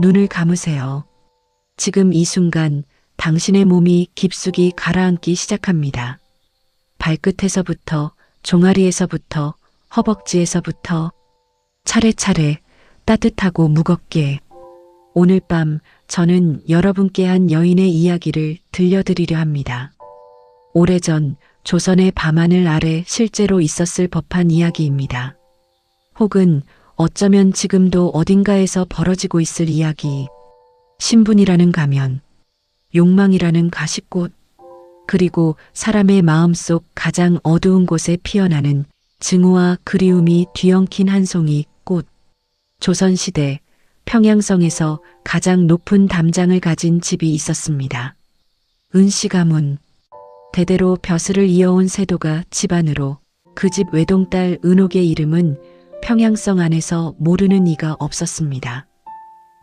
눈을 감으세요. 지금 이 순간 당신의 몸이 깊숙이 가라앉기 시작합니다. 발끝에서부터, 종아리에서부터, 허벅지에서부터 차례차례 따뜻하고 무겁게. 오늘 밤 저는 여러분께 한 여인의 이야기를 들려드리려 합니다. 오래전 조선의 밤하늘 아래 실제로 있었을 법한 이야기입니다. 혹은 어쩌면 지금도 어딘가에서 벌어지고 있을 이야기. 신분이라는 가면, 욕망이라는 가시꽃, 그리고 사람의 마음속 가장 어두운 곳에 피어나는 증오와 그리움이 뒤엉킨 한 송이 꽃. 조선시대 평양성에서 가장 높은 담장을 가진 집이 있었습니다. 은씨 가문. 대대로 벼슬을 이어온 세도가 집안으로. 그 집 외동딸 은옥의 이름은 평양성 안에서 모르는 이가 없었습니다.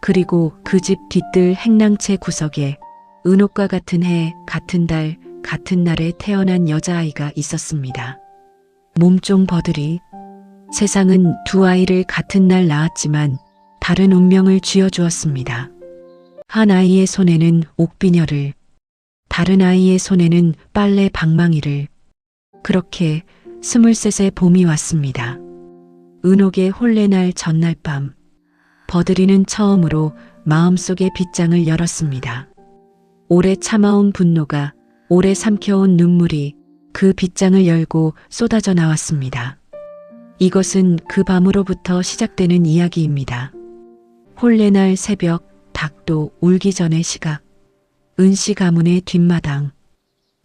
그리고 그 집 뒤뜰 행랑채 구석에 은옥과 같은 해, 같은 달, 같은 날에 태어난 여자아이가 있었습니다. 몸종 버들이. 세상은 두 아이를 같은 날 낳았지만 다른 운명을 쥐어주었습니다. 한 아이의 손에는 옥비녀를, 다른 아이의 손에는 빨래 방망이를. 그렇게 23의 봄이 왔습니다. 은옥의 혼례날 전날 밤, 버들이는 처음으로 마음속의 빗장을 열었습니다. 오래 참아온 분노가, 오래 삼켜온 눈물이 그 빗장을 열고 쏟아져 나왔습니다. 이것은 그 밤으로부터 시작되는 이야기입니다. 혼례날 새벽, 닭도 울기 전의 시각. 은씨 가문의 뒷마당.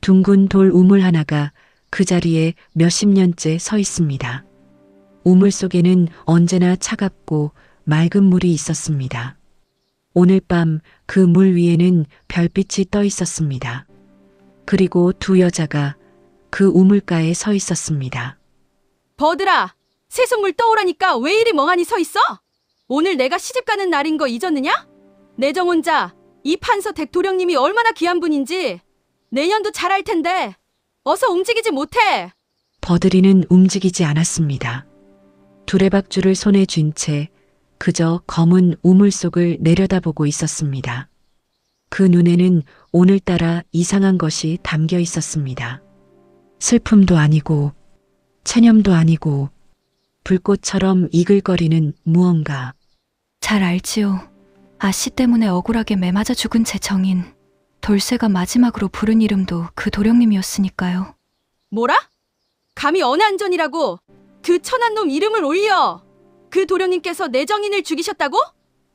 둥근 돌 우물 하나가 그 자리에 몇십 년째 서 있습니다. 우물 속에는 언제나 차갑고 맑은 물이 있었습니다. 오늘 밤 그 물 위에는 별빛이 떠 있었습니다. 그리고 두 여자가 그 우물가에 서 있었습니다. 버들아, 새송물 떠오라니까 왜 이리 멍하니 서 있어? 오늘 내가 시집가는 날인 거 잊었느냐? 내정혼자 이 판서 댁도령님이 얼마나 귀한 분인지 내년도 잘 알 텐데 어서 움직이지 못해. 버들이는 움직이지 않았습니다. 두레박줄을 손에 쥔 채 그저 검은 우물 속을 내려다보고 있었습니다. 그 눈에는 오늘따라 이상한 것이 담겨 있었습니다. 슬픔도 아니고 체념도 아니고 불꽃처럼 이글거리는 무언가. 잘 알지요. 아씨 때문에 억울하게 매맞아 죽은 제 정인 돌쇠가 마지막으로 부른 이름도 그 도령님이었으니까요. 뭐라? 감히 어느 안전이라고 그 천한 놈 이름을 올려. 그 도령님께서 내 정인을 죽이셨다고?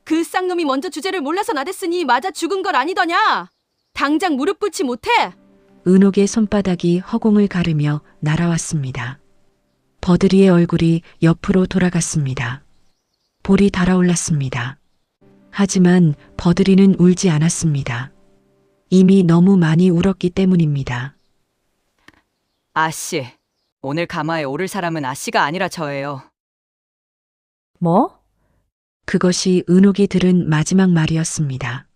그 쌍놈이 먼저 주제를 몰라서 나댔으니 맞아 죽은 걸 아니더냐? 당장 무릎 꿇지 못해? 은옥의 손바닥이 허공을 가르며 날아왔습니다. 버들이의 얼굴이 옆으로 돌아갔습니다. 볼이 달아올랐습니다. 하지만 버들이는 울지 않았습니다. 이미 너무 많이 울었기 때문입니다. 아씨, 오늘 가마에 오를 사람은 아씨가 아니라 저예요. 뭐? 그것이 은옥이 들은 마지막 말이었습니다.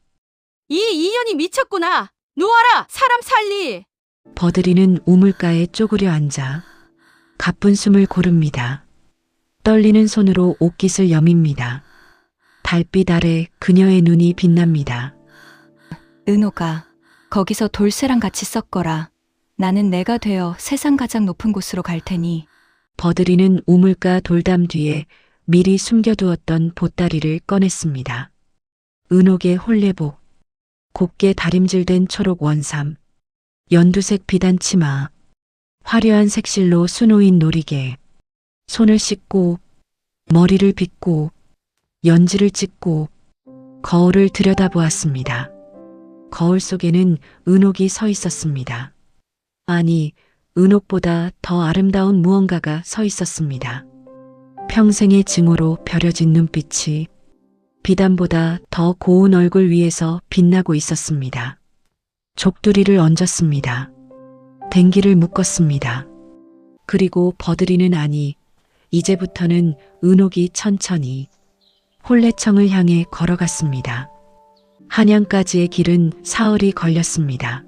이 이년이 미쳤구나. 누워라, 사람 살리. 버들이는 우물가에 쪼그려 앉아 가쁜 숨을 고릅니다. 떨리는 손으로 옷깃을 여밉니다. 달빛 아래 그녀의 눈이 빛납니다. 은호가 거기서 돌쇠랑 같이 썩거라. 나는 내가 되어 세상 가장 높은 곳으로 갈 테니. 버들이는 우물가 돌담 뒤에 미리 숨겨두었던 보따리를 꺼냈습니다. 은옥의 혼례복, 곱게 다림질된 초록 원삼, 연두색 비단 치마, 화려한 색실로 수놓인 놀이개, 손을 씻고 머리를 빗고 연지를 찍고 거울을 들여다보았습니다. 거울 속에는 은옥이 서 있었습니다. 아니, 은옥보다 더 아름다운 무언가가 서 있었습니다. 평생의 증오로 벼려진 눈빛이 비단보다 더 고운 얼굴 위에서 빛나고 있었습니다. 족두리를 얹었습니다. 댕기를 묶었습니다. 그리고 버들이는 아니, 이제부터는 은옥이 천천히 혼례청을 향해 걸어갔습니다. 한양까지의 길은 사흘이 걸렸습니다.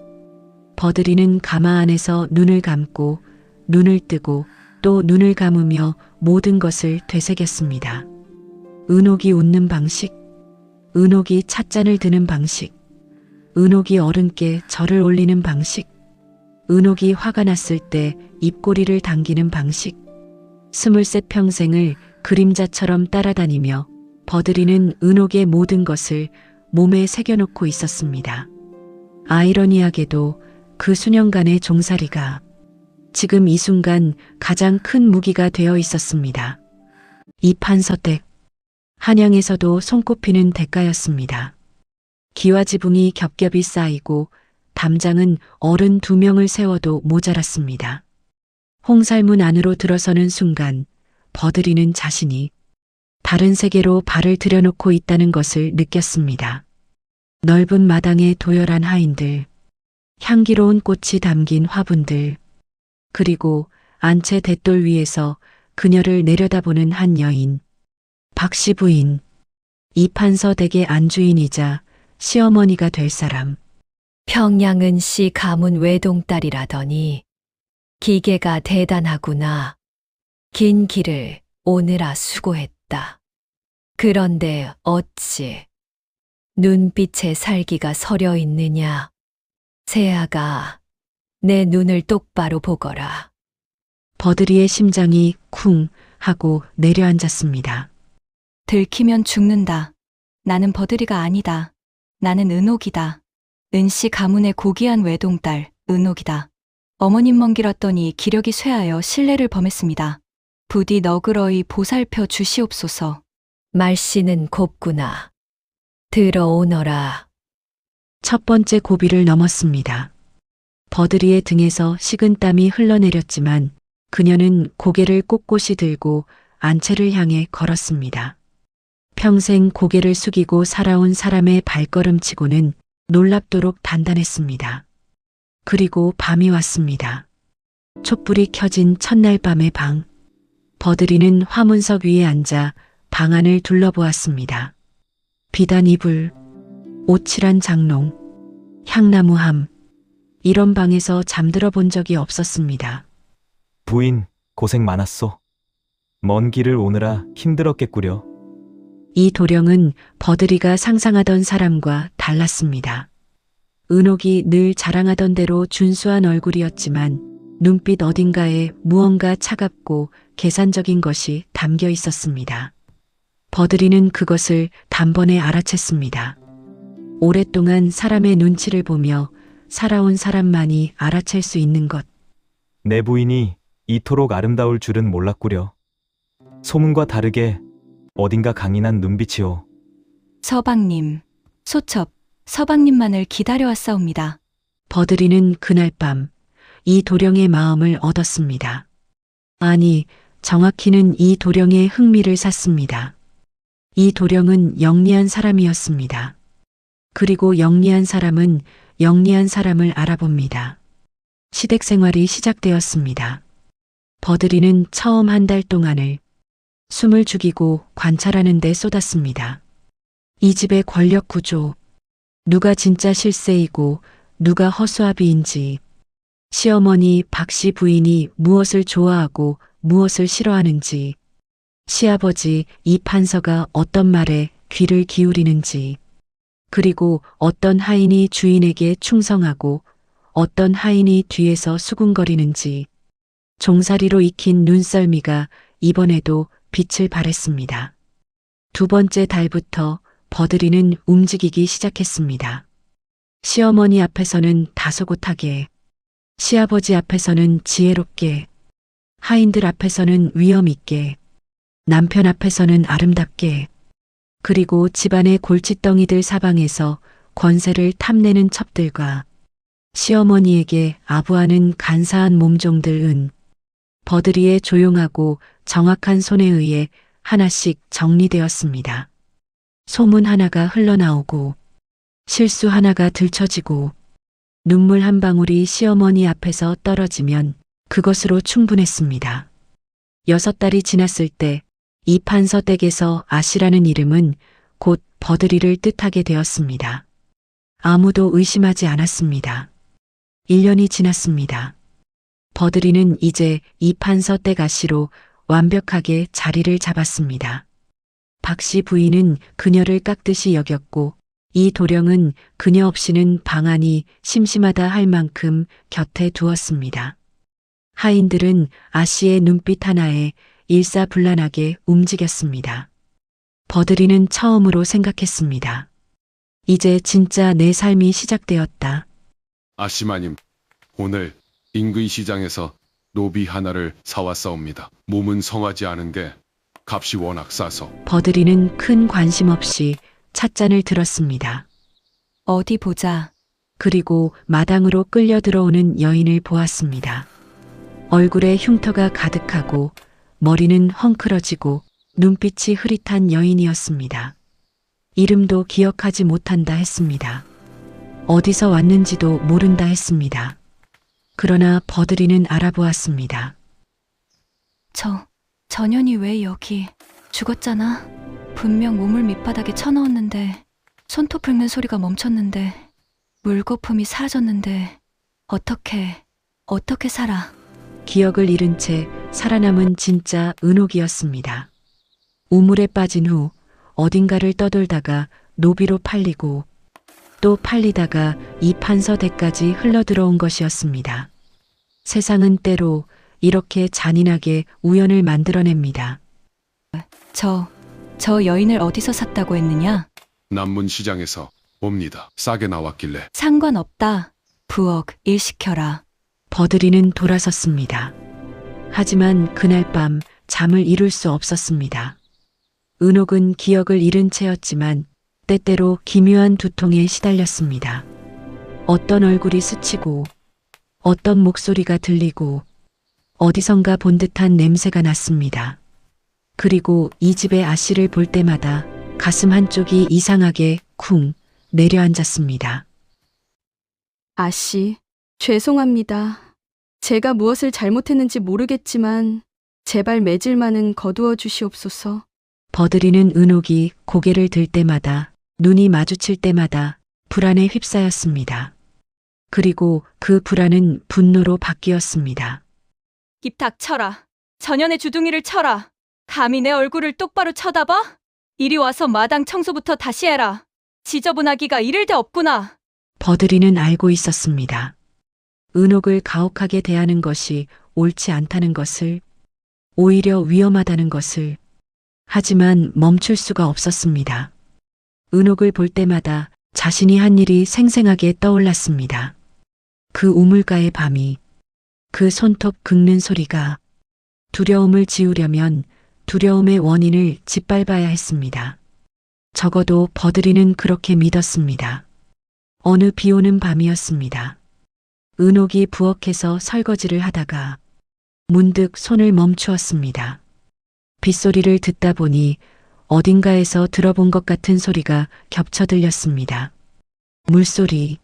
버들이는 가마 안에서 눈을 감고 눈을 뜨고 또 눈을 감으며 모든 것을 되새겼습니다. 은옥이 웃는 방식, 은옥이 찻잔을 드는 방식, 은옥이 어른께 절을 올리는 방식, 은옥이 화가 났을 때 입꼬리를 당기는 방식, 23 평생을 그림자처럼 따라다니며 버들이는 은옥의 모든 것을 몸에 새겨놓고 있었습니다. 아이러니하게도 그 수년간의 종살이가 지금 이 순간 가장 큰 무기가 되어 있었습니다. 이 판서댁, 한양에서도 손꼽히는 대가였습니다. 기와지붕이 겹겹이 쌓이고 담장은 어른 2명을 세워도 모자랐습니다. 홍살문 안으로 들어서는 순간 버들이는 자신이 다른 세계로 발을 들여놓고 있다는 것을 느꼈습니다. 넓은 마당에 도열한 하인들, 향기로운 꽃이 담긴 화분들, 그리고 안채 대돌 위에서 그녀를 내려다보는 한 여인, 박씨 부인, 이 판서 댁의 안주인이자 시어머니가 될 사람. 평양은 씨 가문 외동딸이라더니 기계가 대단하구나. 긴 길을 오느라 수고했다. 그런데 어찌 눈빛에 살기가 서려 있느냐. 세아가 내 눈을 똑바로 보거라. 버들이의 심장이 쿵 하고 내려앉았습니다. 들키면 죽는다. 나는 버들이가 아니다. 나는 은옥이다. 은씨 가문의 고귀한 외동딸 은옥이다. 어머님 먼 길 왔더니 기력이 쇠하여 실례를 범했습니다. 부디 너그러이 보살펴 주시옵소서. 말씨는 곱구나. 들어오너라. 첫 번째 고비를 넘었습니다. 버들이의 등에서 식은땀이 흘러내렸지만 그녀는 고개를 꼿꼿이 들고 안채를 향해 걸었습니다. 평생 고개를 숙이고 살아온 사람의 발걸음치고는 놀랍도록 단단했습니다. 그리고 밤이 왔습니다. 촛불이 켜진 첫날 밤의 방. 버들이는 화문석 위에 앉아 방 안을 둘러보았습니다. 비단 이불, 오칠한 장롱, 향나무함. 이런 방에서 잠들어 본 적이 없었습니다. 부인, 고생 많았소. 먼 길을 오느라 힘들었겠구려. 이 도령은 버들이가 상상하던 사람과 달랐습니다. 은옥이 늘 자랑하던 대로 준수한 얼굴이었지만 눈빛 어딘가에 무언가 차갑고 계산적인 것이 담겨 있었습니다. 버들이는 그것을 단번에 알아챘습니다. 오랫동안 사람의 눈치를 보며 살아온 사람만이 알아챌 수 있는 것. 내 부인이 이토록 아름다울 줄은 몰랐구려. 소문과 다르게 어딘가 강인한 눈빛이오. 서방님, 소첩, 서방님만을 기다려왔사옵니다. 버들이는 그날 밤 이 도령의 마음을 얻었습니다. 아니, 정확히는 이 도령의 흥미를 샀습니다. 이 도령은 영리한 사람이었습니다. 그리고 영리한 사람은 영리한 사람을 알아봅니다. 시댁 생활이 시작되었습니다. 버들이는 처음 한 달 동안을 숨을 죽이고 관찰하는 데 쏟았습니다. 이 집의 권력 구조, 누가 진짜 실세이고 누가 허수아비인지, 시어머니 박씨 부인이 무엇을 좋아하고 무엇을 싫어하는지, 시아버지 이 판서가 어떤 말에 귀를 기울이는지, 그리고 어떤 하인이 주인에게 충성하고 어떤 하인이 뒤에서 수군거리는지, 종살이로 익힌 눈썰미가 이번에도 빛을 발했습니다. 두 번째 달부터 버들이는 움직이기 시작했습니다. 시어머니 앞에서는 다소곳하게, 시아버지 앞에서는 지혜롭게, 하인들 앞에서는 위엄 있게, 남편 앞에서는 아름답게, 그리고 집안의 골칫덩이들 사방에서 권세를 탐내는 첩들과 시어머니에게 아부하는 간사한 몸종들은 버들이의 조용하고 정확한 손에 의해 하나씩 정리되었습니다. 소문 하나가 흘러나오고 실수 하나가 들춰지고 눈물 한 방울이 시어머니 앞에서 떨어지면 그것으로 충분했습니다. 6달이 지났을 때 이 판서 댁에서 아씨라는 이름은 곧 버들이를 뜻하게 되었습니다. 아무도 의심하지 않았습니다. 1년이 지났습니다. 버들이는 이제 이 판서 댁 아씨로 완벽하게 자리를 잡았습니다. 박씨 부인은 그녀를 깍듯이 여겼고 이도령은 그녀 없이는 방안이 심심하다 할 만큼 곁에 두었습니다. 하인들은 아씨의 눈빛 하나에 일사불란하게 움직였습니다. 버드리는 처음으로 생각했습니다. 이제 진짜 내 삶이 시작되었다. 아씨마님, 오늘 인근 시장에서 노비 하나를 사왔사옵니다. 몸은 성하지 않은 게 값이 워낙 싸서. 버드리는 큰 관심 없이 찻잔을 들었습니다. 어디 보자. 그리고 마당으로 끌려 들어오는 여인을 보았습니다. 얼굴에 흉터가 가득하고 머리는 헝클어지고 눈빛이 흐릿한 여인이었습니다. 이름도 기억하지 못한다 했습니다. 어디서 왔는지도 모른다 했습니다. 그러나 버드리는 알아보았습니다. 저 년이 왜 여기? 죽었잖아. 분명 우물 밑바닥에 쳐넣었는데 손톱 긁는 소리가 멈췄는데 물거품이 사라졌는데 어떻게 살아? 기억을 잃은 채 살아남은 진짜 은옥이었습니다. 우물에 빠진 후 어딘가를 떠돌다가 노비로 팔리고 또 팔리다가 이 판서대까지 흘러들어온 것이었습니다. 세상은 때로 이렇게 잔인하게 우연을 만들어냅니다. 저 여인을 어디서 샀다고 했느냐? 남문 시장에서 옵니다. 싸게 나왔길래. 상관없다. 부엌 일 시켜라. 버드리는 돌아섰습니다. 하지만 그날 밤 잠을 이룰 수 없었습니다. 은옥은 기억을 잃은 채였지만 때때로 기묘한 두통에 시달렸습니다. 어떤 얼굴이 스치고 어떤 목소리가 들리고 어디선가 본 듯한 냄새가 났습니다. 그리고 이 집의 아씨를 볼 때마다 가슴 한쪽이 이상하게 쿵 내려앉았습니다. 아씨, 죄송합니다. 제가 무엇을 잘못했는지 모르겠지만 제발 매질만은 거두어 주시옵소서. 버드리는 은옥이 고개를 들 때마다 눈이 마주칠 때마다 불안에 휩싸였습니다. 그리고 그 불안은 분노로 바뀌었습니다. 입 닥쳐라. 전연의 주둥이를 쳐라. 감히 내 얼굴을 똑바로 쳐다봐? 이리 와서 마당 청소부터 다시 해라. 지저분하기가 이를 데 없구나. 버드리는 알고 있었습니다. 은옥을 가혹하게 대하는 것이 옳지 않다는 것을, 오히려 위험하다는 것을. 하지만 멈출 수가 없었습니다. 은옥을 볼 때마다 자신이 한 일이 생생하게 떠올랐습니다. 그 우물가의 밤이, 그 손톱 긁는 소리가. 두려움을 지우려면 두려움의 원인을 짓밟아야 했습니다. 적어도 버드리는 그렇게 믿었습니다. 어느 비 오는 밤이었습니다. 은옥이 부엌에서 설거지를 하다가 문득 손을 멈추었습니다. 빗소리를 듣다 보니 어딘가에서 들어본 것 같은 소리가 겹쳐 들렸습니다. 물소리,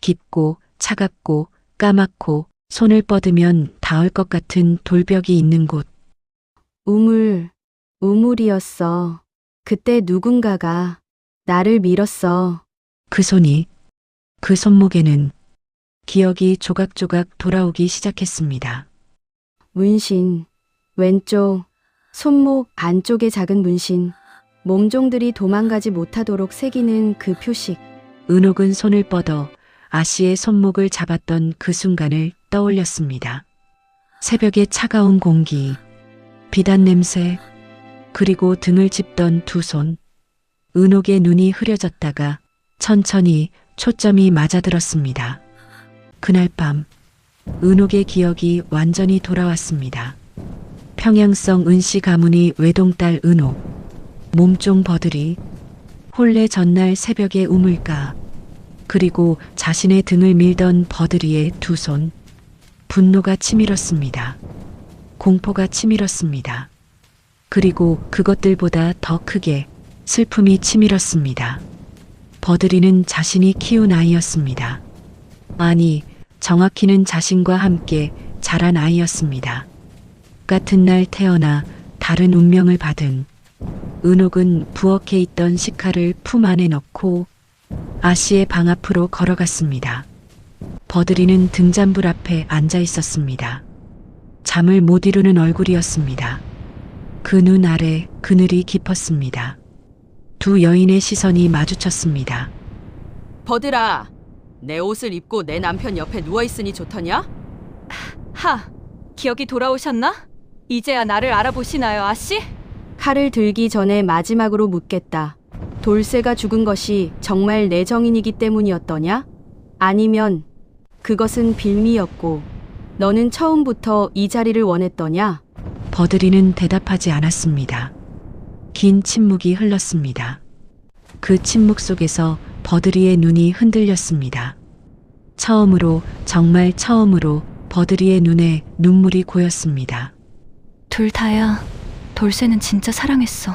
깊고 차갑고 까맣고 손을 뻗으면 닿을 것 같은 돌벽이 있는 곳. 우물이었어. 그때 누군가가 나를 밀었어. 그 손이, 그 손목에는 기억이 조각조각 돌아오기 시작했습니다. 문신, 왼쪽, 손목 안쪽에 작은 문신, 몸종들이 도망가지 못하도록 새기는 그 표식. 은옥은 손을 뻗어 아씨의 손목을 잡았던 그 순간을 떠올렸습니다. 새벽의 차가운 공기, 비단 냄새, 그리고 등을 짚던 두 손. 은옥의 눈이 흐려졌다가 천천히 초점이 맞아들었습니다. 그날 밤, 은옥의 기억이 완전히 돌아왔습니다. 평양성 은씨 가문이 외동딸 은옥, 몸종 버드리, 혼례 전날 새벽의 우물가, 그리고 자신의 등을 밀던 버드리의 두 손. 분노가 치밀었습니다. 공포가 치밀었습니다. 그리고 그것들보다 더 크게 슬픔이 치밀었습니다. 버드리는 자신이 키운 아이였습니다. 아니, 정확히는 자신과 함께 자란 아이였습니다. 같은 날 태어나 다른 운명을 받은 은옥은 부엌에 있던 식칼을 품 안에 넣고 아씨의 방 앞으로 걸어갔습니다. 버드리는 등잔불 앞에 앉아 있었습니다. 잠을 못 이루는 얼굴이었습니다. 그 눈 아래 그늘이 깊었습니다. 두 여인의 시선이 마주쳤습니다. 버들아, 내 옷을 입고 내 남편 옆에 누워있으니 좋더냐? 하, 기억이 돌아오셨나? 이제야 나를 알아보시나요, 아씨? 칼을 들기 전에 마지막으로 묻겠다. 돌쇠가 죽은 것이 정말 내 정인이기 때문이었더냐? 아니면 그것은 빌미였고 너는 처음부터 이 자리를 원했더냐? 버드리는 대답하지 않았습니다. 긴 침묵이 흘렀습니다. 그 침묵 속에서 버드리의 눈이 흔들렸습니다. 처음으로, 정말 처음으로 버드리의 눈에 눈물이 고였습니다. 둘 다야. 돌쇠는 진짜 사랑했어.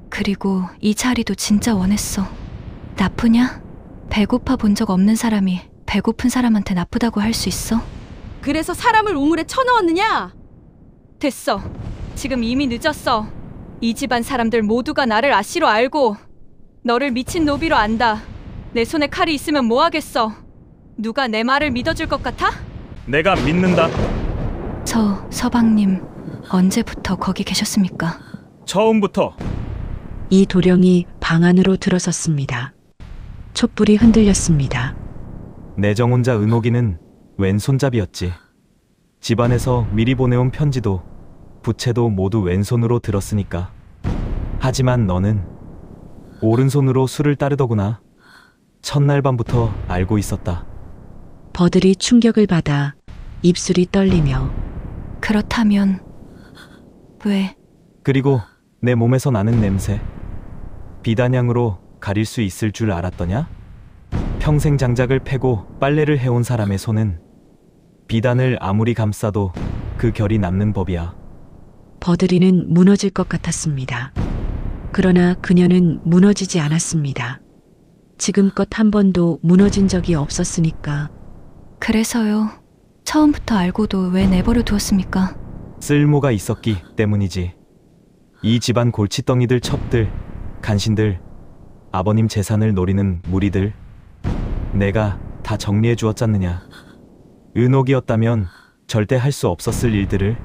그리고 이 자리도 진짜 원했어. 나쁘냐? 배고파 본 적 없는 사람이 배고픈 사람한테 나쁘다고 할 수 있어? 그래서 사람을 우물에 쳐넣었느냐? 됐어. 지금 이미 늦었어. 이 집안 사람들 모두가 나를 아씨로 알고 너를 미친 노비로 안다. 내 손에 칼이 있으면 뭐 하겠어? 누가 내 말을 믿어줄 것 같아? 내가 믿는다. 서방님, 언제부터 거기 계셨습니까? 처음부터. 이 도령이 방 안으로 들어섰습니다. 촛불이 흔들렸습니다. 내정 혼자 은옥이는 왼손잡이였지. 집안에서 미리 보내온 편지도 부채도 모두 왼손으로 들었으니까. 하지만 너는 오른손으로 술을 따르더구나. 첫날 밤부터 알고 있었다. 버들이 충격을 받아 입술이 떨리며 그렇다면 왜? 그리고 내 몸에서 나는 냄새. 비단향으로 가릴 수 있을 줄 알았더냐? 평생 장작을 패고 빨래를 해온 사람의 손은 비단을 아무리 감싸도 그 결이 남는 법이야. 버드리는 무너질 것 같았습니다. 그러나 그녀는 무너지지 않았습니다. 지금껏 한 번도 무너진 적이 없었으니까. 그래서요. 처음부터 알고도 왜 내버려 두었습니까? 쓸모가 있었기 때문이지. 이 집안 골칫덩이들, 첩들, 간신들, 아버님 재산을 노리는 무리들, 내가 다 정리해 주었잖느냐. 은옥이었다면 절대 할 수 없었을 일들을.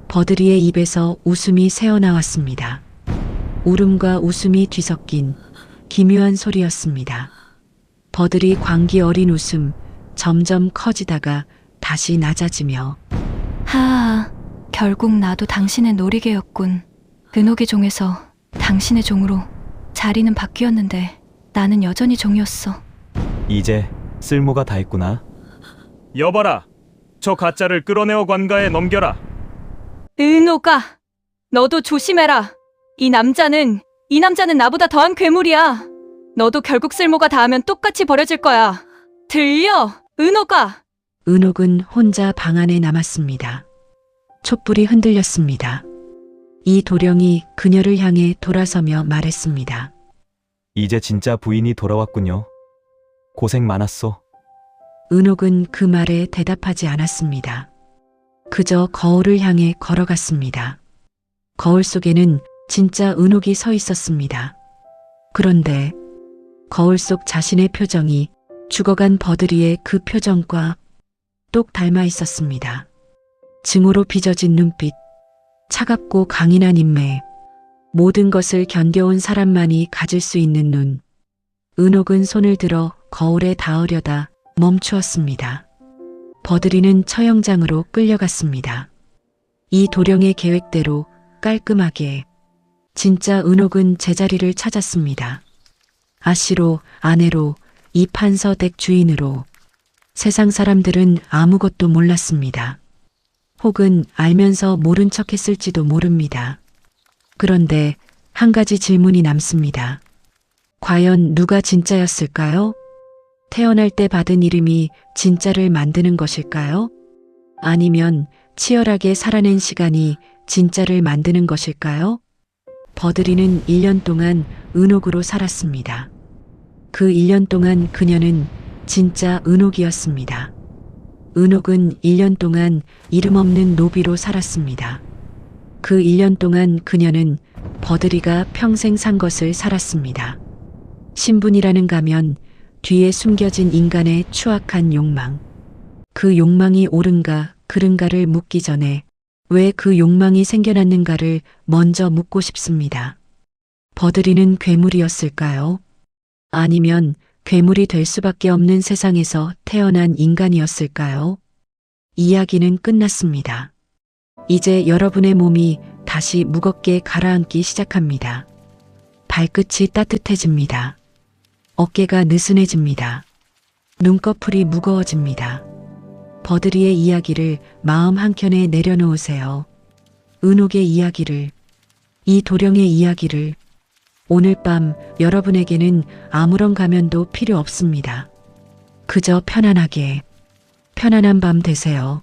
버드리의 입에서 웃음이 새어나왔습니다. 울음과 웃음이 뒤섞인 기묘한 소리였습니다. 버들이 광기 어린 웃음, 점점 커지다가 다시 낮아지며 하하, 결국 나도 당신의 놀이개였군. 은옥의 종에서 당신의 종으로. 자리는 바뀌었는데 나는 여전히 종이었어. 이제 쓸모가 다했구나. 여봐라, 저 가짜를 끌어내어 관가에 넘겨라. 은옥아, 너도 조심해라. 이 남자는 나보다 더한 괴물이야. 너도 결국 쓸모가 닿으면 똑같이 버려질 거야. 들려, 은옥아. 은옥은 혼자 방 안에 남았습니다. 촛불이 흔들렸습니다. 이 도령이 그녀를 향해 돌아서며 말했습니다. 이제 진짜 부인이 돌아왔군요. 고생 많았소. 은옥은 그 말에 대답하지 않았습니다. 그저 거울을 향해 걸어갔습니다. 거울 속에는 진짜 은옥이 서 있었습니다. 그런데 거울 속 자신의 표정이 죽어간 버드리의 그 표정과 똑 닮아 있었습니다. 증오로 빚어진 눈빛, 차갑고 강인한 인매, 모든 것을 견뎌온 사람만이 가질 수 있는 눈. 은옥은 손을 들어 거울에 닿으려다 멈추었습니다. 버드리는 처형장으로 끌려갔습니다. 이 도령의 계획대로 깔끔하게 진짜 은옥은 제자리를 찾았습니다. 아씨로, 아내로, 이 판서 댁 주인으로. 세상 사람들은 아무것도 몰랐습니다. 혹은 알면서 모른 척 했을지도 모릅니다. 그런데 한 가지 질문이 남습니다. 과연 누가 진짜였을까요? 태어날 때 받은 이름이 진짜를 만드는 것일까요? 아니면 치열하게 살아낸 시간이 진짜를 만드는 것일까요? 버드리는 1년 동안 은옥으로 살았습니다. 그 1년 동안 그녀는 진짜 은옥이었습니다. 은옥은 1년 동안 이름 없는 노비로 살았습니다. 그 1년 동안 그녀는 버드리가 평생 산 것을 살았습니다. 신분이라는 가면 뒤에 숨겨진 인간의 추악한 욕망. 그 욕망이 옳은가 그른가를 묻기 전에 왜 그 욕망이 생겨났는가를 먼저 묻고 싶습니다. 버들이는 괴물이었을까요? 아니면 괴물이 될 수밖에 없는 세상에서 태어난 인간이었을까요? 이야기는 끝났습니다. 이제 여러분의 몸이 다시 무겁게 가라앉기 시작합니다. 발끝이 따뜻해집니다. 어깨가 느슨해집니다. 눈꺼풀이 무거워집니다. 버들이의 이야기를 마음 한켠에 내려놓으세요. 은옥의 이야기를, 이 도령의 이야기를. 오늘 밤 여러분에게는 아무런 가면도 필요 없습니다. 그저 편안한 밤 되세요.